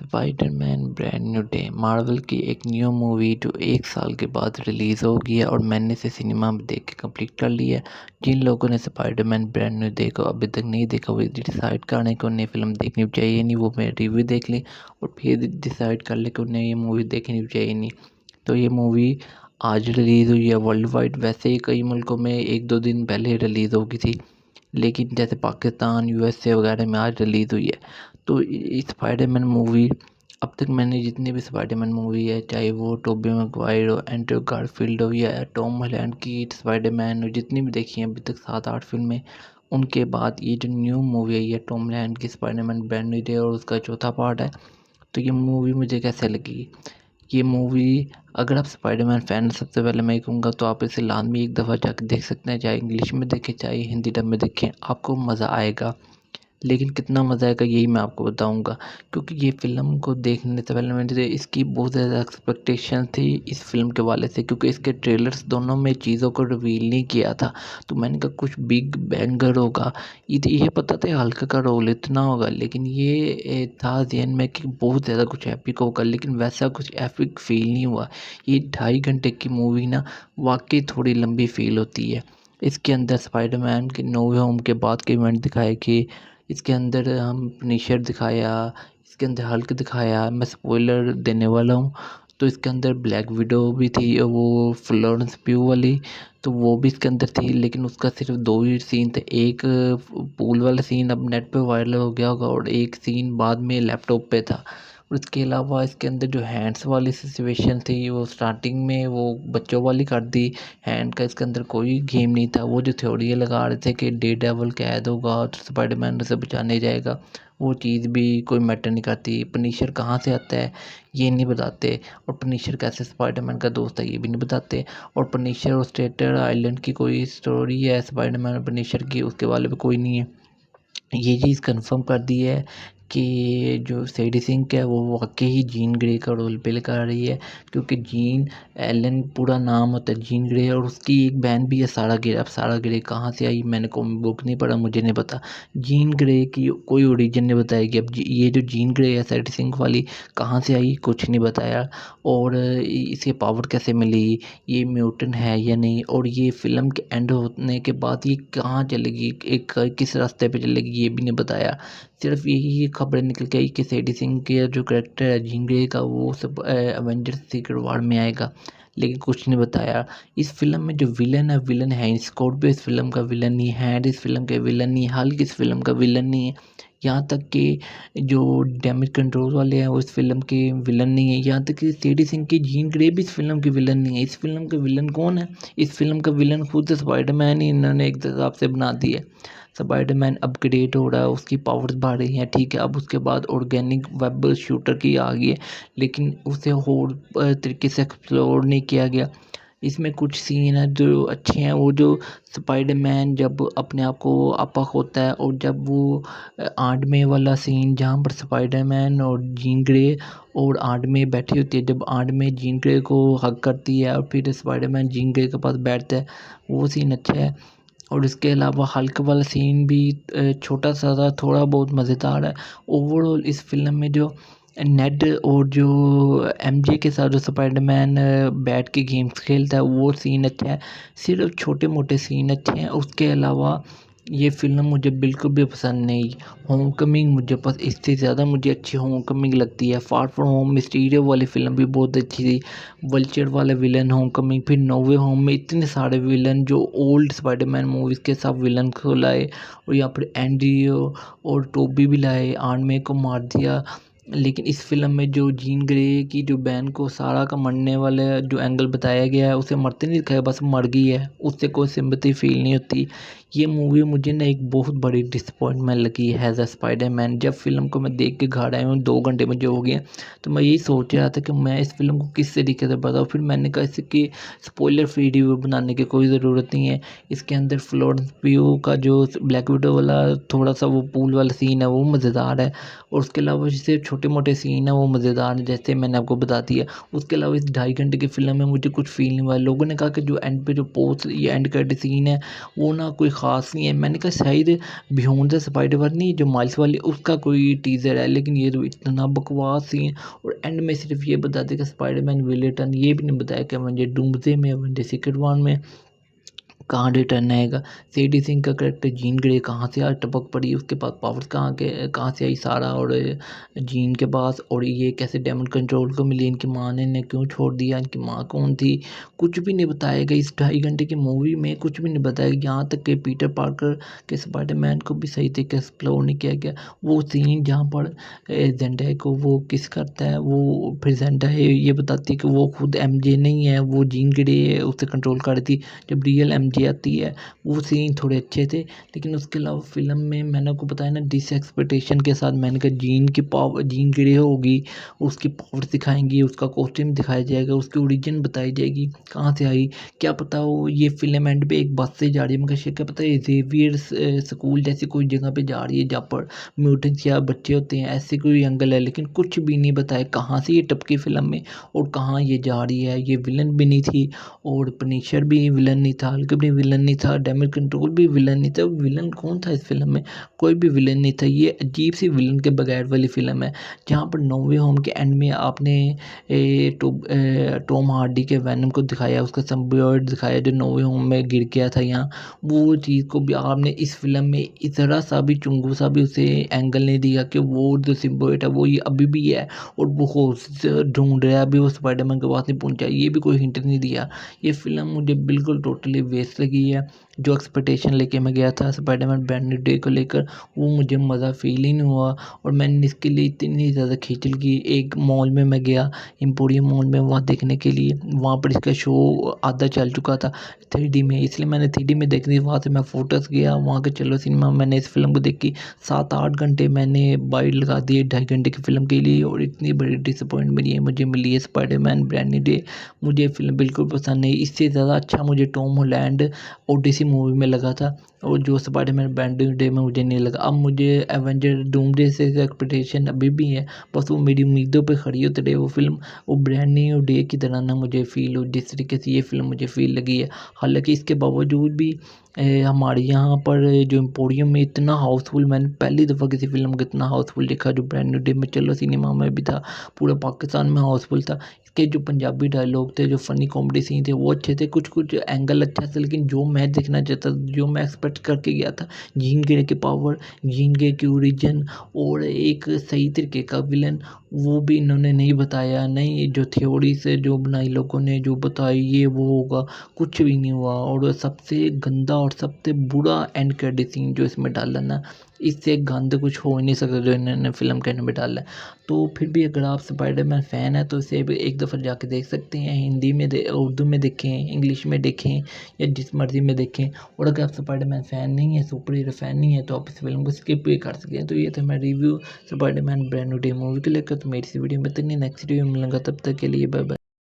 Spiderman brand new day Marvel की एक new movie जो 1 साल के बाद रिलीज़ होगी है और मैंने इसे सिनेमा में देख के कंप्लीट कर लिया है। जिन लोगों ने स्पाइडरमैन ब्रांड न्यू डे को अभी तक नहीं देखा वो डिसाइड करने कि उन्हें फ़िल्म देखनी चाहिए नहीं, वो मैं रिव्यू देख ली और फिर डिसाइड कर ले कि उन्हें ये मूवी देखनी चाहिए नहीं। तो ये मूवी आज रिलीज़ हुई है वर्ल्ड वाइड। वैसे ही कई मुल्कों में 1-2 दिन पहले रिलीज़ हो गई थी, लेकिन जैसे पाकिस्तान यूएसए वगैरह में आज रिलीज़ हुई है। तो स्पाइडरमैन मूवी अब तक मैंने जितनी भी स्पाइडरमैन मूवी है, चाहे वो टोबी मैगवायर हो, एंड्रू गारफील्ड हो या टॉम हॉलैंड की स्पाइडरमैन हो, जितनी भी देखी हैं अभी तक 7-8 फिल्में, उनके बाद ये जो न्यू मूवी आई है टॉम हॉलैंड की स्पाइडरमैन ब्रांड न्यू डे और उसका चौथा पार्ट है। तो ये मूवी मुझे कैसे लगी? ये मूवी अगर आप स्पाइडरमैन फ़ैन हैं, सबसे पहले मैं ये कहूँगा तो आप इसे लाज़मी एक दफ़ा जाके देख सकते हैं, चाहे इंग्लिश में देखें चाहे हिंदी डब में देखें, आपको मज़ा आएगा। लेकिन कितना मज़ा आएगा यही मैं आपको बताऊँगा, क्योंकि ये फ़िल्म को देखने से पहले मैंने इसकी बहुत ज़्यादा एक्सपेक्टेशन थी इस फ़िल्म के वाले से, क्योंकि इसके ट्रेलर्स दोनों में चीज़ों को रिवील नहीं किया था। तो मैंने कहा कुछ बिग बैंगर होगा। ये पता था हल्क का रोल इतना होगा, लेकिन ये था ज़हन में कि बहुत ज़्यादा कुछ एपिक होगा, लेकिन वैसा कुछ एपिक फ़ील नहीं हुआ। ये 2.5 घंटे की मूवी ना वाक़ई थोड़ी लंबी फ़ील होती है। इसके अंदर स्पाइडरमैन के नो वे होम के बाद के इवेंट दिखाए कि इसके अंदर हम फिनिशर दिखाया, इसके अंदर हल्क दिखाया। मैं स्पॉइलर देने वाला हूँ। तो इसके अंदर ब्लैक विडो भी थी, वो फ्लोरेंस प्यू वाली, तो वो भी इसके अंदर थी, लेकिन उसका सिर्फ 2 ही सीन थे। एक पूल वाला सीन अब नेट पे वायरल हो गया होगा और एक सीन बाद में लैपटॉप पे था। और इसके अलावा इसके अंदर जो हैंड्स वाली सिचुएशन थी वो स्टार्टिंग में वो बच्चों वाली कर दी। हैंड का इसके अंदर कोई गेम नहीं था। वो जो थ्योरी लगा रहे थे कि डे डेविल कैद होगा तो स्पाइडरमैन उसे बचाने जाएगा, वो चीज़ भी कोई मैटर नहीं करती। पनिशर कहाँ से आता है ये नहीं बताते, और पनिशर कैसे स्पाइडरमैन का दोस्त है ये भी नहीं बताते। और पनिशर और स्टेटर आइलैंड की कोई स्टोरी है स्पाइडरमैन और पनिशर की, उसके बारे में कोई नहीं है। ये चीज़ कंफर्म कर दी है कि जो सैडी सिंक है वो वाकई ही जीन ग्रे का रोल प्ले कर रही है, क्योंकि जीन एलन पूरा नाम होता है जीन ग्रे, और उसकी एक बहन भी है सारा ग्रे। अब सारा ग्रे कहाँ से आई मैंने कॉमिक बुक नहीं पढ़ा, मुझे नहीं पता। जीन ग्रे की कोई ओरिजिन नहीं बताई कि अब ये जो जीन ग्रे है सैडी सिंक वाली कहाँ से आई कुछ नहीं बताया। और इसे पावर कैसे मिली, ये म्यूटेंट है या नहीं, और ये फिल्म के एंड होने के बाद ये कहाँ चलेगी, एक किस रास्ते पे चलेगी ये भी नहीं बताया। सिर्फ यही खबरें निकल के आई कि सैडी सिंह के जो कैरेक्टर है जीन ग्रे का वो सब एवेंजर्स सीक्रेट वॉर में आएगा, लेकिन कुछ नहीं बताया। इस फिल्म में जो विलन है स्कॉर्पियो इस फिल्म का विलन नहीं है, हैंड इस फिल्म के विलन नहीं है, हल्क इस फिल्म का विलन नहीं है, यहाँ तक कि जो डैमेज कंट्रोल वाले हैं वो इस फिल्म के विलन नहीं है, यहाँ तक कि सैडी सिंह की जीन ग्रे भी इस फिल्म के विलन नहीं है। इस फिल्म के विलन कौन है? इस फिल्म का विलन खुद स्पाइडरमैन ही इन्होंने एक हिसाब से बना दिया है। स्पाइडरमैन अपग्रेड हो रहा है, उसकी पावर्स बढ़ रही हैं, ठीक है। अब उसके बाद ऑर्गेनिक वेब शूटर की आ गई है, लेकिन उसे और तरीके से एक्सप्लोर नहीं किया गया। इसमें कुछ सीन है जो अच्छे हैं, वो जो स्पाइडरमैन जब अपने आप को आपक होता है और जब वो आर्ट में वाला सीन जहाँ पर स्पाइडरमैन और जीन ग्रे और आर्ट में बैठी होती है, जब आर्ट में जीन ग्रे को हग करती है और फिर स्पाइडरमैन जीन ग्रे के पास बैठता है, वो सीन अच्छा है। और इसके अलावा हल्क वाला सीन भी छोटा सा था, थोड़ा बहुत मज़ेदार है। ओवरऑल इस फिल्म में जो नेड और जो एमजे के साथ जो स्पाइडरमैन बैठ के गेम्स खेलता है वो सीन अच्छा है। सिर्फ छोटे मोटे सीन अच्छे हैं, उसके अलावा ये फ़िल्म मुझे बिल्कुल भी पसंद नहीं। होमकमिंग मुझे इससे ज़्यादा मुझे अच्छी होमकमिंग लगती है। फार फ्रॉम होम मिस्टीरियो वाली फ़िल्म भी बहुत अच्छी थी। वल्चर वाला विलन होमकमिंग, फिर नो वे होम में इतने सारे विलन जो ओल्ड स्पाइडरमैन मूवीज़ के सब विलन को लाए, और यहाँ पर एंड्रयू और टोबी भी लाए, आर्ट में को मार दिया। लेकिन इस फिल्म में जो जीन ग्रे की जो बहन को सारा का मरने वाला जो एंगल बताया गया है, उसे मरते नहीं दिखाया, बस मर गई है, उससे कोई सिंपैथी फील नहीं होती। ये मूवी मुझे ना एक बहुत बड़ी डिसअपॉइंटमेंट लगी है एज अ स्पाइडरमैन। जब फिल्म को मैं देख के घर आया हूँ 2 घंटे मुझे हो गए, तो मैं यही सोच रहा था कि मैं इस फिल्म को किस तरीके से बताऊँ। फिर मैंने कहा इसकी स्पॉइलर फ्री रिव्यू बनाने की कोई ज़रूरत नहीं है। इसके अंदर फ्लोरेंस प्यू का जो ब्लैक विडो वाला थोड़ा सा वो पूल वाला सीन है वो मज़ेदार है, और उसके अलावा जैसे छोटे मोटे सीन है वो मज़ेदार है जैसे मैंने आपको बता दिया। उसके अलावा इस 2.5 घंटे की फिल्म में मुझे कुछ फील नहीं हुआ। लोगों ने कहा कि जो एंड पे जो पोस्ट या एंड क्रेडिट सीन है वो ना कोई ख़ास नहीं है। मैंने कहा शायद बियॉन्ड द स्पाइडर-वर्स नहीं, जो माइल्स वाली उसका कोई टीज़र है, लेकिन ये तो इतना बकवास सीन। और एंड में सिर्फ ये बता दें कि स्पाइडरमैन विल रिटर्न, ये भी नहीं बताया कि मुझे डूम्सडे में, मुझे सीक्रेट वॉर में कहाँ रिटर्न आएगा। सीडी सिंह का करेक्टर जीन ग्रे कहाँ से आज टपक पड़ी, उसके पास पावर्स कहाँ से आई सारा और जीन के पास, और ये कैसे डायमंड कंट्रोल को मिली, इनकी माँ ने इन्हें क्यों छोड़ दिया, इनकी माँ कौन थी, कुछ भी नहीं बताया गया इस 2.5 घंटे की मूवी में, कुछ भी नहीं बताया गया। यहाँ तक कि पीटर पार्कर के स्पाइडरमैन को भी सही तरीके से एक्सप्लोर नहीं किया गया। वो सीन जहाँ पर जेंडाई को वो किस करता है, वो फिर जेंडाई ये बताती है कि वो खुद एमजे नहीं है, वो जीन ग्रे उसे कंट्रोल कर रही थी। जब रियल एमजे आती है वो सीन थोड़े अच्छे थे, लेकिन उसके अलावा फिल्म में मैंने आपको बताया ना डिस एक्सपेक्टेशन के साथ, मैंने कहा जीन की पावर, जीन ग्रे होगी, उसकी पावर दिखाएंगी, उसका कॉस्ट्यूम दिखाया जाएगा, उसकी ओरिजिन बताई जाएगी कहाँ से आई, क्या पता हो ये फिल्म एंड पे एक बस से जा रही है, मगर क्या पता है जेवियर स्कूल जैसी कोई जगह पे जा रही है जहाँ पर म्यूटेंट्स या बच्चे होते हैं, ऐसे कोई एंगल है, लेकिन कुछ भी नहीं बताया कहाँ से ये टपकी फिल्म में और कहाँ ये जा रही है। ये विलन भी नहीं थी और पनिशर भी विलन नहीं था, हल्क भी विलन नहीं था, डैमेज कंट्रोल भी विलन नहीं था। विलन कौन था इस फिल्म में, कोई भी विलन नहीं था। ये अजीब सी विलन के बगैर वाली फिल्म है, जहाँ पर नो वे होम के एंड में आपने टॉम हार्डी के वैनम को दिखाया, उसका सिम्बायोट दिखाया जो नो वे होम में गिर गया था यहाँ, वो चीज़ को भी आपने इस फिल्म में इतना सा भी चुंगू सा भी उसे एंगल नहीं दिया कि वो जो सिम्बायोट है वो ये अभी भी है और वो ढूंढ रहा है, अभी वो स्पाइडरमैन के पास नहीं पहुंचा, ये भी कोई हिंट नहीं दिया। ये फिल्म मुझे बिल्कुल टोटली वेस्ट लगी है। जो एक्सपेक्टेशन लेके मैं गया था स्पाइडरमैन ब्रांड न्यू डे को लेकर, वो मुझे मज़ा फील ही नहीं हुआ। और मैंने इसके लिए इतनी ज़्यादा खींचल की, एक मॉल में मैं गया, एम्पोरियम मॉल में, वहाँ देखने के लिए, वहाँ पर इसका शो आधा चल चुका था 3D में, इसलिए मैंने 3D में देखनी, वहाँ से मैं फोटोस गया वहाँ के चलो सिनेमा, मैंने इस फिल्म को देखी 7-8 घंटे मैंने बाइट लगा दिए 2.5 घंटे की फिल्म के लिए। और इतनी बड़ी डिसअपॉइंट मुझे मिली है स्पाइडरमैन ब्रांड न्यू डे, मुझे फिल्म बिल्कुल पसंद नहीं। इससे ज़्यादा अच्छा मुझे टॉम हॉलैंड ओडिसी मूवी में लगा था, और जो स्पाइडरमैन ब्रांड न्यू डे में मुझे नहीं लगा। अब मुझे एवेंजर डूम्सडे से एक्सपेक्टेशन अभी भी है, बस वो मेरी उम्मीदों पे खड़ी उतरे वो फिल्म, वो ब्रांड न्यू डे की तरह ना मुझे फील हो जिस तरीके से ये फिल्म मुझे फील लगी है। हालांकि इसके बावजूद भी हमारे यहाँ पर जो एम्पोरियम में इतना हाउसफुल, मैंने पहली दफ़ा किसी फिल्म को इतना हाउसफुल देखा जो ब्रांड न्यू डे में चलो सिनेमा में भी था, पूरा पाकिस्तान में हाउसफुल था। इसके जो पंजाबी डायलॉग थे, जो फ़नी कॉमेडी सीन थे वो अच्छे थे, कुछ कुछ एंगल अच्छा था, लेकिन जो मैं देखना चाहता, जो मैं एक्सपेक्ट करके गया था, जीन ग्रे की पावर, जीन ग्रे की ओरिजिन और एक सही तरीके का विलन, वो भी इन्होंने नहीं बताया। नहीं, जो थ्योरी से जो बनाई लोगों ने, जो बताई ये वो होगा, कुछ भी नहीं हुआ। और सबसे गंदा और सबसे बुरा एंड क्रेडिट सीन जो इसमें डाला ना, इससे गंद कुछ हो ही नहीं सकता जो इन्होंने फिल्म के एंड में डाला है। तो फिर भी अगर आप स्पाइडरमैन फ़ैन है तो इसे भी एक दफ़ा जाके देख सकते हैं, हिंदी में उर्दू में देखें, इंग्लिश में देखें या जिस मर्ज़ी में देखें। और अगर आप स्पाइडरमैन फ़ैन नहीं है, सुपर हीरो फ़ैन नहीं है, तो आप इस फिल्म को स्किप भी कर सकते हैं। तो ये था मेरा review Spiderman brand new day movie को लेकर। तो मेरी इस वीडियो में इतनी, नेक्स्ट वीडियो में मिलूंगा, तब तक के लिए बाय बाय।